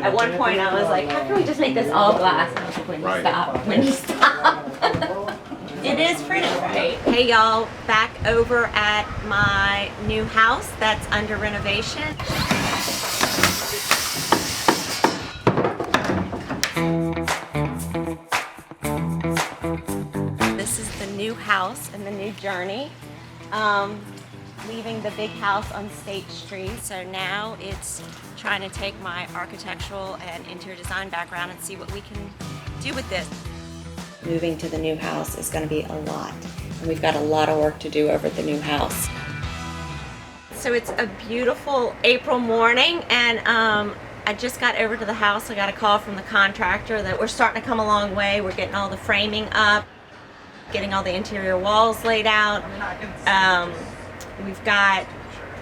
At one point I was like, how can we just make this all glass? And I was like, Wendy, stop. It is pretty, right? Hey y'all, back over at my new house that's under renovation. This is the new house and the new journey. Leaving the big house on State Street. So now it's trying to take my architectural and interior design background and see what we can do with this. Moving to the new house is going to be a lot, and we've got a lot of work to do over at the new house. So it's a beautiful April morning, and I just got over to the house. I got a call from the contractor that we're starting to come a long way. We're getting all the framing up, getting all the interior walls laid out. We've got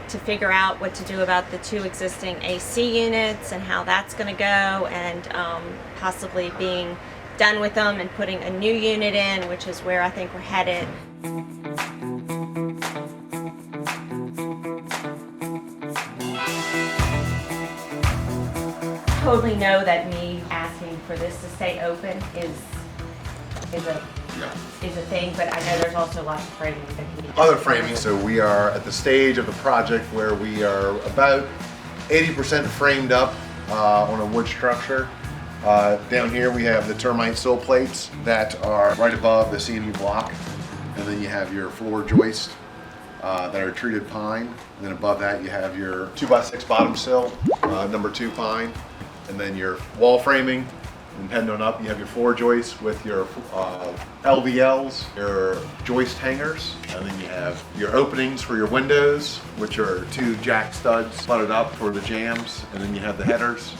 to figure out what to do about the 2 existing AC units and how that's going to go, and possibly being done with them and putting a new unit in, which is where I think we're headed. Totally know that me asking for this to stay open is a thing, but I know there's also lots of framing that he needs. Other framing, so we are at the stage of the project where we are about 80% framed up on a wood structure. Down here we have the termite sill plates that are right above the CMU block, and then you have your floor joist that are treated pine, and then above that you have your 2x6 bottom sill, number 2 pine, and then your wall framing. And heading on up, you have your floor joists with your LVLs, your joist hangers, and then you have your openings for your windows, which are 2 jack studs butted up for the jambs, and then you have the headers,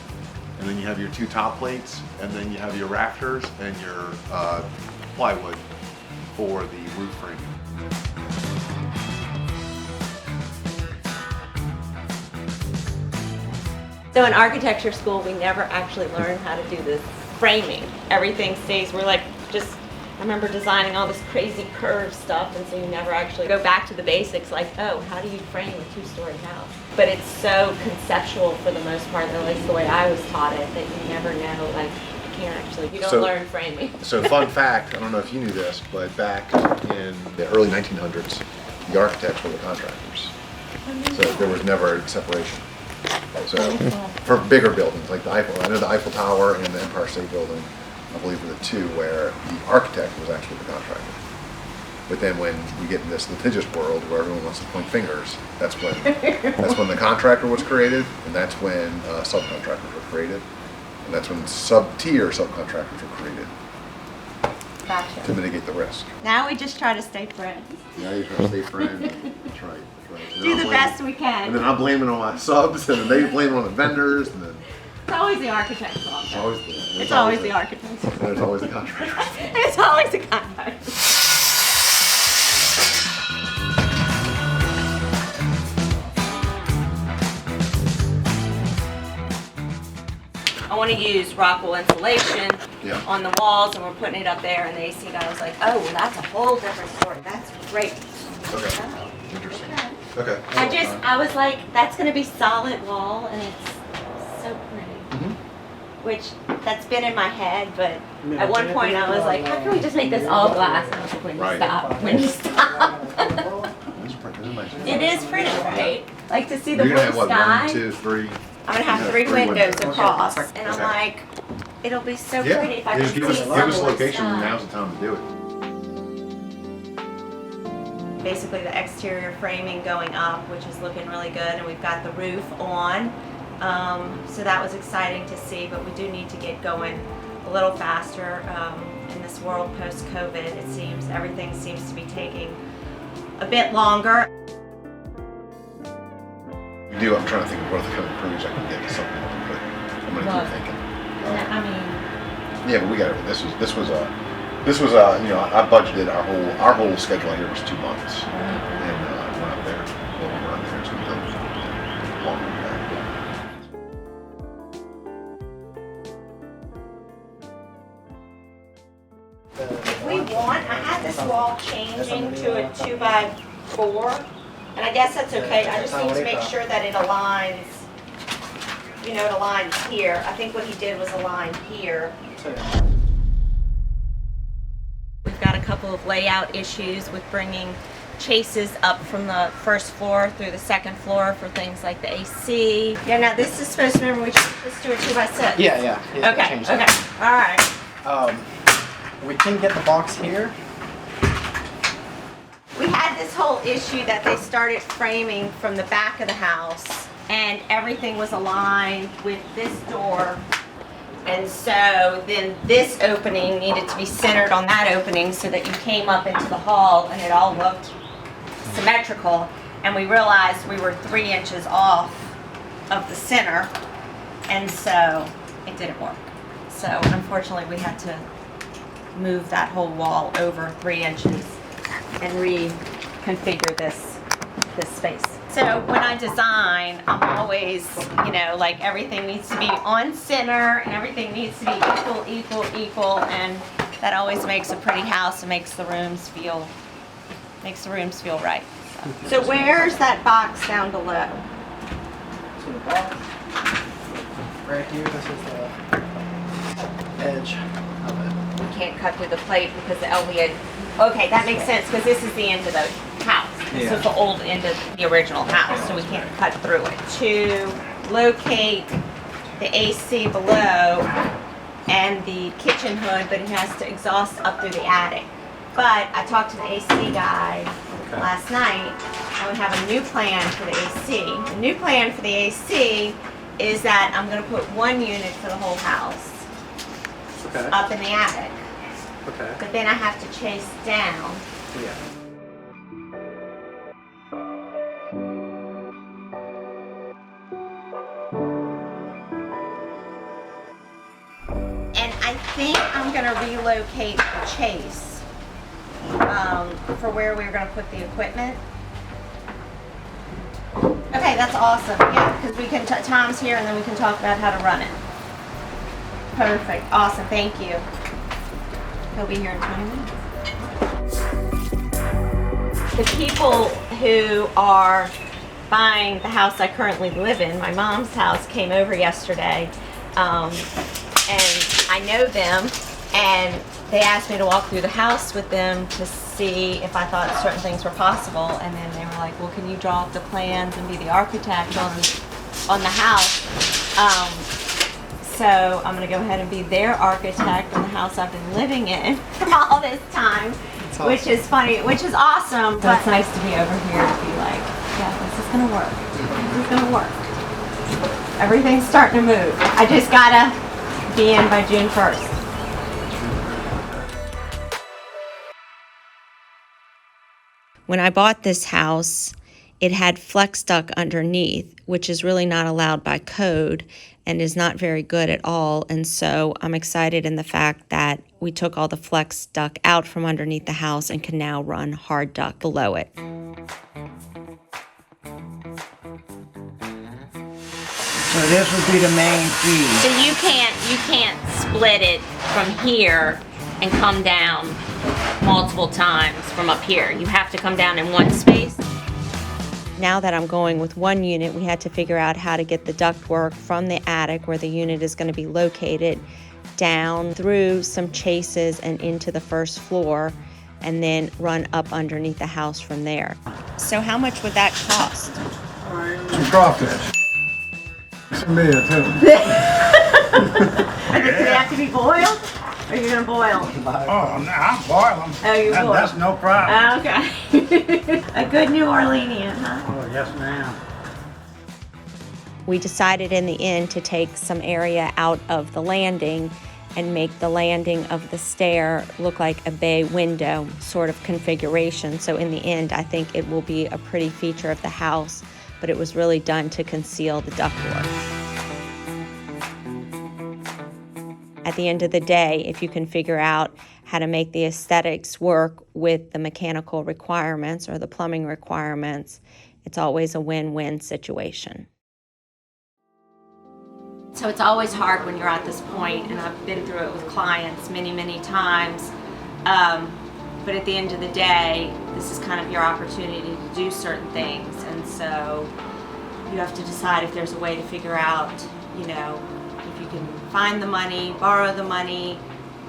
and then you have your 2 top plates, and then you have your rafters and your plywood for the roof framing. So in architecture school, we never actually learned how to do this framing. Everything stays, we're like just, I remember designing all this crazy curved stuff, and so you never actually go back to the basics like, oh, how do you frame a 2-story house? But it's so conceptual for the most part, at least the way I was taught it, that you never know, like, you don't learn framing. So fun fact, I don't know if you knew this, but back in the early 1900s, the architects were the contractors. So there was never a separation. So for bigger buildings like the Eiffel, I know the Eiffel Tower and the Empire State Building, I believe were the 2 where the architect was actually the contractor. But then when we get in this litigious world where everyone wants to point fingers, that's when the contractor was created, and that's when subcontractors were created, and that's when sub-tier subcontractors were created. Gotcha. To mitigate the risk. Now we just try to stay friends. Yeah, you try to stay friends. That's right. Do the best we can. And then I'm blaming on my subs, and then they blame on the vendors, and then it's always the architect's fault. It's always the architect's fault. There's always the contractor. It's always the contractor. I want to use Rockwool insulation on the walls, and we're putting it up there, and the AC guy was like, oh, well, that's a whole different story. That's great. Okay. Interesting. Okay. I was like, that's going to be solid wall, and it's so pretty. Which, that's been in my head, but at one point I was like, how can we just make this all glass? And I was like, Wendy, stop. It is pretty, right? Like to see the blue have, sky. 1, 2, 3. I'm going to have 3 windows across, and I'm like, it'll be so pretty if I can see give us a location, sky. now's the time to do it. Basically the exterior framing going up, which is looking really good, and we've got the roof on. So that was exciting to see, but we do need to get going a little faster. In this world post-COVID, it seems everything seems to be taking a bit longer. I'm trying to think of what other kind of crews I can get to something else, but I'm gonna keep thinking. I mean, yeah, but we got it. This was you know, I budgeted our whole schedule here was 2 months, and we're not there. Well, we're not there. It's gonna be longer than that. if we want, I had this wall changing to a 2x4, and I guess that's okay. I just need to make sure that it aligns you know, it aligns here. I think what he did was align here. We've got a couple of layout issues with bringing chases up from the first floor through the second floor for things like the AC. Yeah, now this is supposed to, remember, let's do a 2x6. Yeah. Okay, okay, all right. We can get the box here. We had this whole issue that they started framing from the back of the house and everything was aligned with this door. And so then this opening needed to be centered on that opening so that you came up into the hall and it all looked symmetrical. And we realized we were 3 inches off of the center, and so it didn't work. So unfortunately we had to move that whole wall over 3 inches and reconfigure this space. So when I design, I'm always, you know, like everything needs to be on center and everything needs to be equal, and that always makes a pretty house and makes the rooms feel right. So where's that box down below? So the box right here. This is the edge of it. We can't cut through the plate because the LVA. Okay, that makes sense because this is the end of the house. This is the old end of the original house, so we can't cut through it. To locate the AC below and the kitchen hood, but it has to exhaust up through the attic. But I talked to the AC guy last night, and we have a new plan for the AC. The new plan for the AC is that I'm going to put 1 unit for the whole house up in the attic. Okay. But then I have to chase down. Yeah. And I think I'm going to relocate the chase for where we're going to put the equipment. Okay, that's awesome. Yeah, because we can, Tom's here and then we can talk about how to run it. Perfect. Awesome. Thank you. He'll be here in 20 minutes. The people who are buying the house I currently live in, my mom's house, came over yesterday, and I know them, and they asked me to walk through the house with them to see if I thought certain things were possible, and then they were like, well, can you draw up the plans and be the architect on the house? So I'm going to go ahead and be their architect on the house I've been living in for all this time, awesome. Which is funny, which is awesome. But it's nice to be over here to be like, yeah, this is going to work. This is going to work. Everything's starting to move. I just got to be in by June 1st. When I bought this house, it had flex duct underneath, which is really not allowed by code and is not very good at all. And so I'm excited in the fact that we took all the flex duct out from underneath the house and can now run hard duct below it. So this would be the main key. So you can't split it from here and come down multiple times from up here. You have to come down in one space. Now that I'm going with 1 unit, we had to figure out how to get the ductwork from the attic where the unit is going to be located down through some chases and into the first floor, and then run up underneath the house from there. So how much would that cost? Some crawfish. Some meat too. Do they have to be boiled? Or are you going to boil? Oh, no, I'll boil them. Oh, you boil. That's no problem. Okay. A good New Orleanian, huh? Oh, yes, ma'am. We decided in the end to take some area out of the landing and make the landing of the stair look like a bay window sort of configuration. So in the end, I think it will be a pretty feature of the house, but it was really done to conceal the ductwork. At the end of the day, if you can figure out how to make the aesthetics work with the mechanical requirements or the plumbing requirements, it's always a win-win situation. So it's always hard when you're at this point, and I've been through it with clients many, many times. But at the end of the day, this is kind of your opportunity to do certain things, and so you have to decide if there's a way to figure out you know, if you can find the money, borrow the money,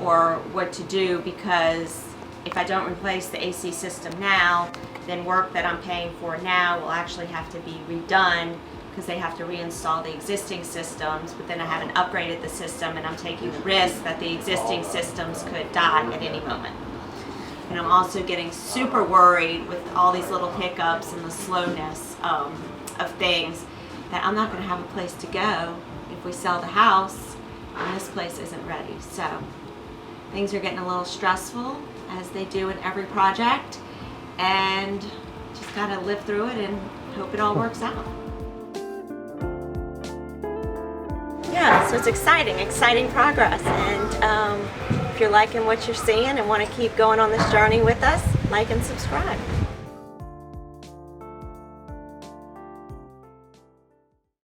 or what to do, because if I don't replace the AC system now, then work that I'm paying for now will actually have to be redone because they have to reinstall the existing systems, but then I haven't upgraded the system and I'm taking the risk that the existing systems could die at any moment. And I'm also getting super worried with all these little hiccups and the slowness of things that I'm not going to have a place to go if we sell the house and this place isn't ready. So things are getting a little stressful, as they do in every project, and just got to live through it and hope it all works out. Yeah, so it's exciting progress, and if you're liking what you're seeing and want to keep going on this journey with us, like and subscribe.